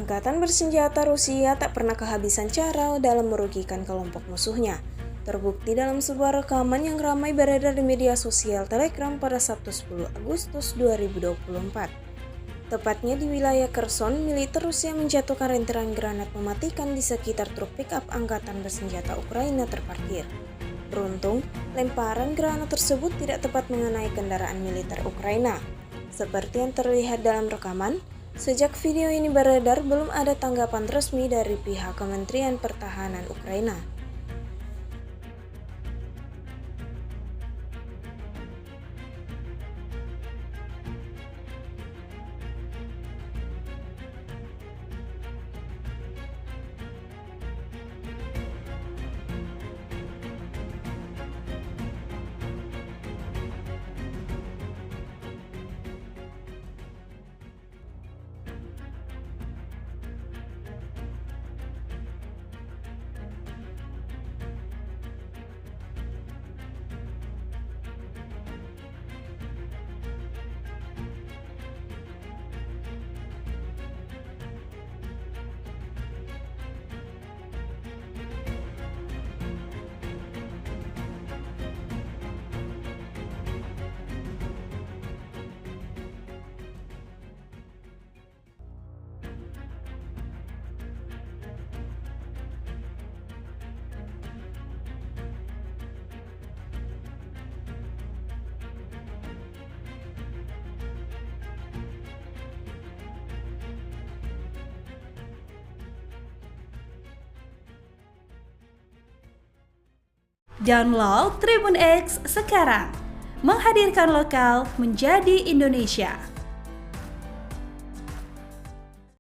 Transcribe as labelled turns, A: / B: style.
A: Angkatan bersenjata Rusia tak pernah kehabisan cara dalam merugikan kelompok musuhnya. Terbukti dalam sebuah rekaman yang ramai beredar di media sosial Telegram pada Sabtu 10 Agustus 2024. Tepatnya di wilayah Kherson, militer Rusia menjatuhkan rentetan granat mematikan di sekitar truk pick-up Angkatan bersenjata Ukraina terparkir. Beruntung, lemparan granat tersebut tidak tepat mengenai kendaraan militer Ukraina. Seperti yang terlihat dalam rekaman, sejak video ini beredar, belum ada tanggapan resmi dari pihak Kementerian Pertahanan Ukraina.
B: Download Tribun X sekarang, menghadirkan lokal menjadi Indonesia.